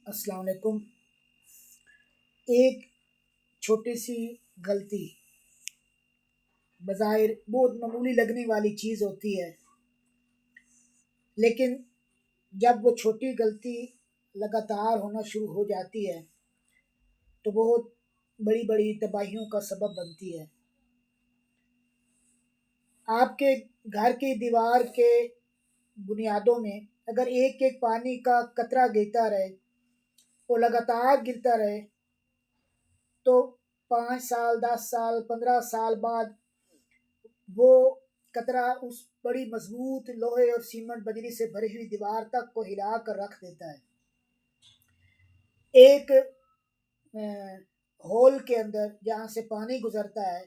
अस्सलाम वालेकुम। एक छोटी सी गलती बज़ाहिर बहुत मामूली लगने वाली चीज़ होती है, लेकिन जब वो छोटी गलती लगातार होना शुरू हो जाती है तो बहुत बड़ी बड़ी तबाहियों का सबब बनती है। आपके घर की दीवार के बुनियादों में अगर एक एक पानी का कतरा गिरता रहे, वो लगातार गिरता रहे, तो 5 साल, 10 साल, 15 साल बाद वो कतरा उस बड़ी मजबूत लोहे और सीमेंट बजरी से भरी हुई दीवार तक को हिला कर रख देता है। एक होल के अंदर जहाँ से पानी गुजरता है,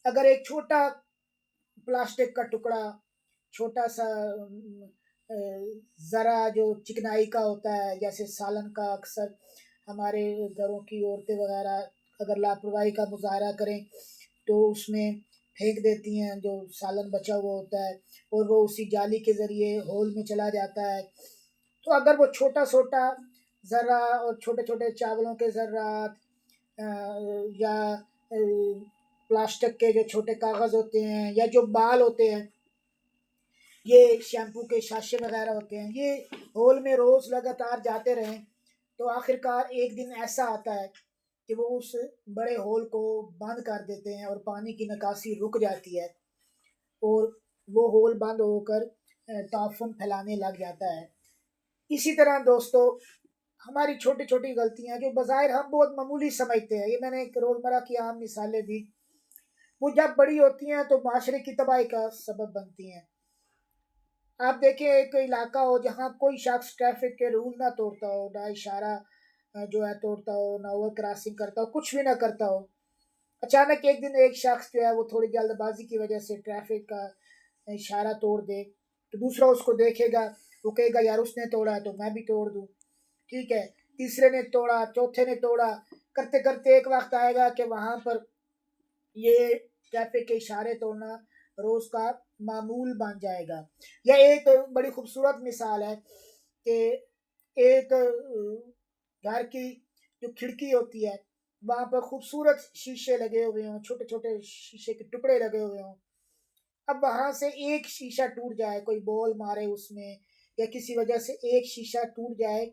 अगर एक छोटा प्लास्टिक का टुकड़ा, छोटा सा ज़रा जो चिकनाई का होता है, जैसे सालन का अक्सर हमारे घरों की औरतें वगैरह अगर लापरवाही का मुजाहरा करें तो उसमें फेंक देती हैं जो सालन बचा हुआ होता है, और वो उसी जाली के ज़रिए होल में चला जाता है। तो अगर वो छोटा-छोटा ज़र्रा और छोटे-छोटे चावलों के ज़र्रात या प्लास्टिक के जो छोटे कागज़ होते हैं या जो बाल होते हैं, ये शैम्पू के शाशे वगैरह होते हैं, ये होल में रोज़ लगातार जाते रहें तो आखिरकार एक दिन ऐसा आता है कि वो उस बड़े होल को बंद कर देते हैं और पानी की निकासी रुक जाती है और वो होल बंद होकर ताफुन फैलाने लग जाता है। इसी तरह दोस्तों, हमारी छोटी-छोटी गलतियाँ जो बज़ाहिर हम बहुत मामूली समझते हैं, ये मैंने एक रोज़मर्रा की आम मिसालें दी, वो जब बड़ी होती हैं तो माशरे की तबाही का सबब बनती हैं। आप देखें एक इलाका हो जहाँ कोई शख्स ट्रैफ़िक के रूल ना तोड़ता हो, ना इशारा जो है तोड़ता हो, ना ओवर क्रॉसिंग करता हो, कुछ भी ना करता हो। अचानक एक दिन एक शख्स जो है वो थोड़ी जल्दबाज़ी की वजह से ट्रैफ़िक का इशारा तोड़ दे, तो दूसरा उसको देखेगा, वो कहेगा यार उसने तोड़ा है तो मैं भी तोड़ दूँ। ठीक है, तीसरे ने तोड़ा, चौथे ने तोड़ा, करते-करते एक वक़्त आएगा कि वहाँ पर ये ट्रैफ़िक के इशारे तोड़ना रोज़ का मामूल बन जाएगा। या एक बड़ी खूबसूरत मिसाल है कि एक घर की जो खिड़की होती है, वहाँ पर खूबसूरत शीशे लगे हुए हों, छोटे-छोटे शीशे के टुकड़े लगे हुए हों। अब वहाँ से एक शीशा टूट जाए, कोई बॉल मारे उसमें या किसी वजह से एक शीशा टूट जाए,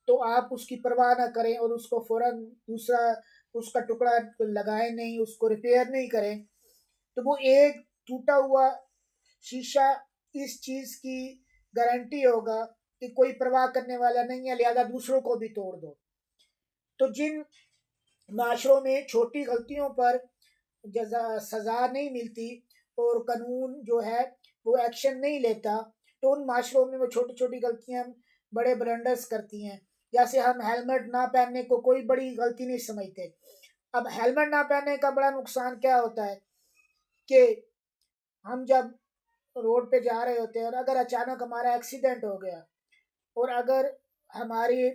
तो आप उसकी परवाह ना करें और उसको फ़ौरन दूसरा उसका टुकड़ा लगाएँ नहीं, उसको रिपेयर नहीं करें, तो वो एक टूटा हुआ शीशा इस चीज़ की गारंटी होगा कि कोई परवाह करने वाला नहीं है, लिहाज़ा दूसरों को भी तोड़ दो। तो जिन माशरों में छोटी गलतियों पर सज़ा नहीं मिलती और कानून जो है वो एक्शन नहीं लेता, तो उन माशरों में वो छोटी-छोटी गलतियाँ बड़े ब्लंडर्स करती हैं। जैसे हम हेलमेट ना पहनने को कोई बड़ी गलती नहीं समझते। अब हेलमेट ना पहनने का बड़ा नुकसान क्या होता है कि हम जब रोड पे जा रहे होते हैं और अगर अचानक हमारा एक्सीडेंट हो गया और अगर हमारी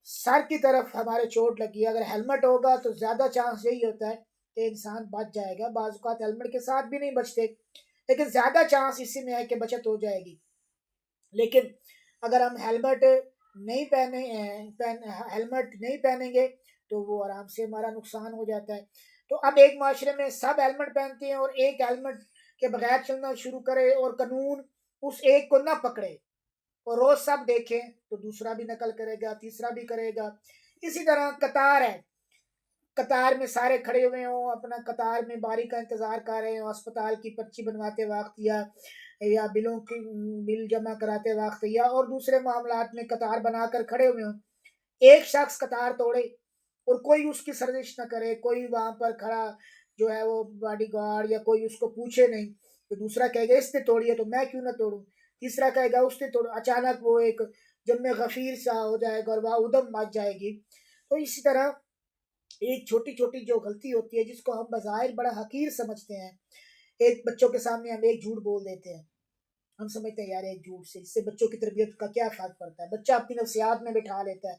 सर की तरफ हमारे चोट लगी, अगर हेलमेट होगा तो ज़्यादा चांस यही होता है कि इंसान बच जाएगा। बाज़ औक़ात हेलमेट के साथ भी नहीं बचते, लेकिन ज़्यादा चांस इसी में है कि बचत हो जाएगी। लेकिन अगर हम हेलमेट नहीं पहनेंगे तो वो आराम से हमारा नुकसान हो जाता है। तो अब एक माशरे में सब हेलमेट पहनते हैं और एक हेलमेट के बगैर चलना शुरू करे और कानून उस एक को ना पकड़े और रोज़ सब देखें तो दूसरा भी नकल करेगा, तीसरा भी करेगा। इसी तरह कतार है, कतार में सारे खड़े हुए हों, अपना कतार में बारी का इंतज़ार कर रहे हों, अस्पताल की पर्ची बनवाते वक़्त या बिल जमा कराते वक़्त या और दूसरे मामलात में कतार बनाकर खड़े हुए हों। एक शख्स कतार तोड़े और कोई उसकी सर्विस ना करे, कोई वहाँ पर खड़ा जो है वो बॉडीगार्ड या कोई उसको पूछे नहीं, तो दूसरा कहेगा इसने तोड़ी है तो मैं क्यों ना तोड़ूँ? तीसरा कहेगा उसने तोड़ा, अचानक वो एक जम गफ़ीर सा हो जाएगा और वहाँ ऊधम मच जाएगी। तो इसी तरह एक छोटी-छोटी जो गलती होती है जिसको हम बज़ाहिर बड़ा हक़ीर समझते हैं, एक बच्चों के सामने हम एक झूठ बोल देते हैं। हम समझते हैं यार एक झूठ से इससे बच्चों की तरबियत का क्या फ़र्क पड़ता है? बच्चा अपनी नफ़सियात में बिठा लेता है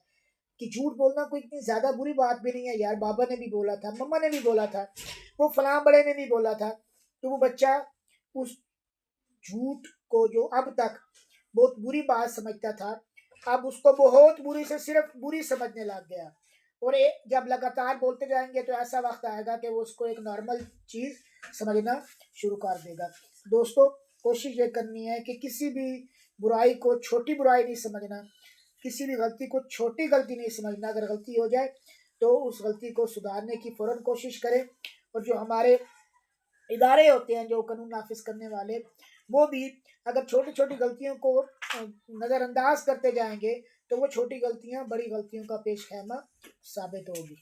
कि झूठ बोलना कोई इतनी ज़्यादा बुरी बात भी नहीं है यार, बाबा ने भी बोला था, मम्मा ने भी बोला था, वो फलाँ बड़े ने भी बोला था। तो वो बच्चा उस झूठ को जो अब तक बहुत बुरी बात समझता था, अब उसको बहुत बुरी से सिर्फ बुरी समझने लग गया, और जब लगातार बोलते जाएंगे तो ऐसा वक्त आएगा कि वो उसको एक नॉर्मल चीज समझना शुरू कर देगा। दोस्तों, कोशिश ये करनी है कि किसी भी बुराई को छोटी बुराई नहीं समझना, किसी भी गलती को छोटी गलती नहीं समझना। अगर गलती हो जाए तो उस गलती को सुधारने की फौरन कोशिश करें, और जो हमारे इदारे होते हैं, जो कानून नाफिज करने वाले, वो भी अगर छोटी छोटी गलतियों को नज़रअंदाज करते जाएंगे तो वो छोटी गलतियां बड़ी गलतियों का पेश खैमा साबित होगी।